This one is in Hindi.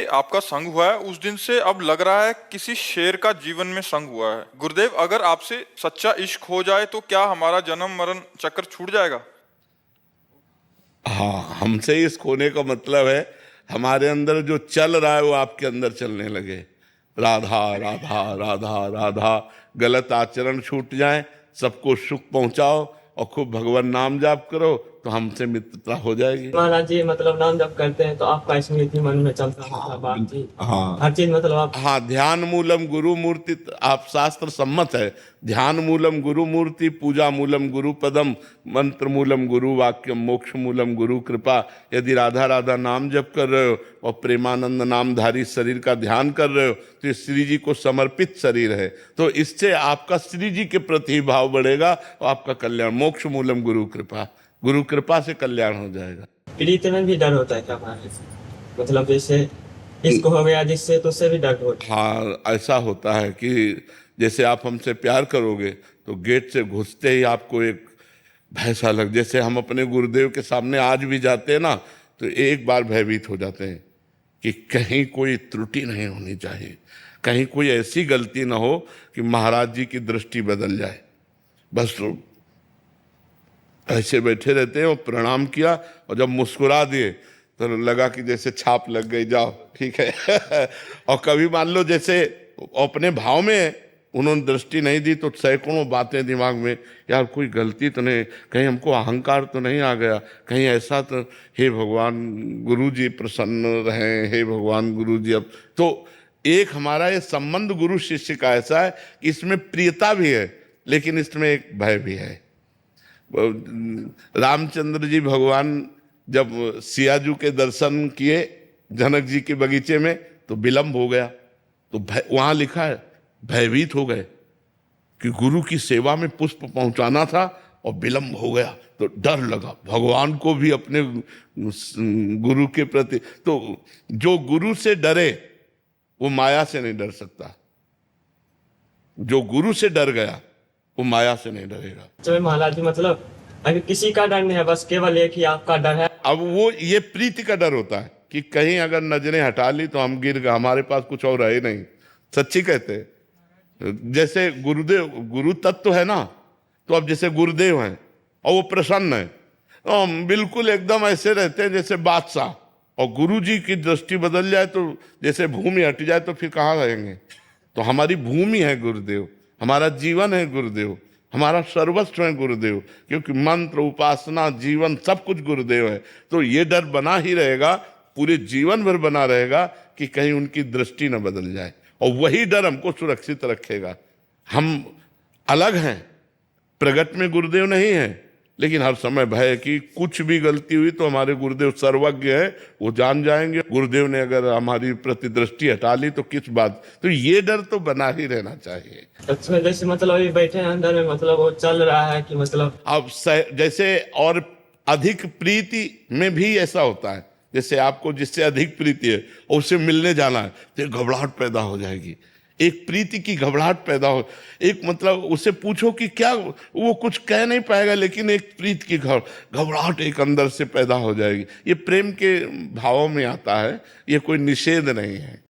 आपका संग हुआ है उस दिन से अब लग रहा है किसी शेर का जीवन में संग हुआ है। गुरुदेव, अगर आपसे सच्चा इश्क हो जाए तो क्या हमारा जन्म मरण चक्र छूट जाएगा? हाँ, हमसे इस खोने का मतलब है हमारे अंदर जो चल रहा है वो आपके अंदर चलने लगे। राधा राधा राधा राधा, गलत आचरण छूट जाए, सबको सुख पहुंचाओ और खूब भगवान नाम जाप करो तो हमसे मित्रता हो जाएगी। महाराज जी मतलब नाम जब करते हैं तो आपका स्मृति मन में चलता है, हाँ, मतलब बातचीत हाँ, हर चीज मतलब आप। हाँ, ध्यान मूलम गुरु मूर्ति, आप शास्त्र सम्मत है। ध्यान मूलम गुरु मूर्ति, पूजा मूलम गुरु पदम, मंत्र मूलम गुरु वाक्यम, मोक्ष मूलम गुरु कृपा। यदि राधा राधा नाम जप कर रहे हो और प्रेमानंद नामधारी शरीर का ध्यान कर रहे हो तो ये श्री जी को समर्पित शरीर है, तो इससे आपका श्री जी के प्रति भाव बढ़ेगा और आपका कल्याण। मोक्ष मूलम गुरु कृपा, गुरु कृपा से कल्याण हो जाएगा। प्रीति में भी डर होता है क्या महाराज? मतलब जैसे इसको हो गया जिससे तो उससे भी डर होता हाँ, ऐसा होता है कि जैसे आप हमसे प्यार करोगे तो गेट से घुसते ही आपको एक भय सा लग, जैसे हम अपने गुरुदेव के सामने आज भी जाते हैं ना तो एक बार भयभीत हो जाते हैं कि कहीं कोई त्रुटि नहीं होनी चाहिए, कहीं कोई ऐसी गलती ना हो कि महाराज जी की दृष्टि बदल जाए। बस तो ऐसे बैठे रहते हैं और प्रणाम किया और जब मुस्कुरा दिए तो लगा कि जैसे छाप लग गई, जाओ ठीक है। और कभी मान लो जैसे अपने भाव में उन्होंने दृष्टि नहीं दी तो सैकड़ों बातें दिमाग में, यार कोई गलती तो नहीं, कहीं हमको अहंकार तो नहीं आ गया, कहीं ऐसा तो, हे भगवान गुरु जी प्रसन्न रहें, हे भगवान गुरु जी। अब तो एक हमारा ये संबंध गुरु शिष्य का ऐसा है कि इसमें प्रियता भी है लेकिन इसमें एक भय भी है। रामचंद्र जी भगवान जब सियाजू के दर्शन किए जनक जी के बगीचे में तो विलंब हो गया, तो वहां लिखा है भयभीत हो गए कि गुरु की सेवा में पुष्प पहुंचाना था और विलंब हो गया, तो डर लगा भगवान को भी अपने गुरु के प्रति। तो जो गुरु से डरे वो माया से नहीं डर सकता, जो गुरु से डर गया वो माया से नहीं डरेगा। है महाराज जी। मतलब अगर किसी का डर नहीं है, बस केवल एक ही आपका डर है। अब वो ये प्रीति का डर होता है कि कहीं अगर नजरें हटा ली तो हम गिर गए, हमारे पास कुछ और रहे नहीं। सच्ची कहते हैं, जैसे गुरुदेव गुरु तत्व है ना, तो अब जैसे गुरुदेव हैं और वो प्रसन्न है तो बिल्कुल एकदम ऐसे रहते हैं जैसे बादशाह, और गुरु जी की दृष्टि बदल जाए तो जैसे भूमि हट जाए तो फिर कहाँ रहेंगे। तो हमारी भूमि है गुरुदेव, हमारा जीवन है गुरुदेव, हमारा सर्वस्व है गुरुदेव, क्योंकि मंत्र उपासना जीवन सब कुछ गुरुदेव है। तो ये डर बना ही रहेगा, पूरे जीवन भर बना रहेगा कि कहीं उनकी दृष्टि न बदल जाए, और वही डर हमको सुरक्षित रखेगा। हम अलग हैं, प्रगट में गुरुदेव नहीं है, लेकिन हर समय भय है कि कुछ भी गलती हुई तो हमारे गुरुदेव सर्वज्ञ है, वो जान जाएंगे। गुरुदेव ने अगर हमारी प्रति दृष्टि हटा ली तो किस बात। तो ये डर तो बना ही रहना चाहिए। अच्छा, जैसे मतलब अभी बैठे हैं अंदर में, मतलब वो चल रहा है कि मतलब अब जैसे और अधिक प्रीति में भी ऐसा होता है, जैसे आपको जिससे अधिक प्रीति है और उससे मिलने जाना है तो घबराहट पैदा हो जाएगी, एक प्रीति की घबराहट पैदा हो। एक मतलब उसे पूछो कि क्या, वो कुछ कह नहीं पाएगा लेकिन एक प्रीति की घबराहट एक अंदर से पैदा हो जाएगी। ये प्रेम के भावों में आता है, ये कोई निषेध नहीं है।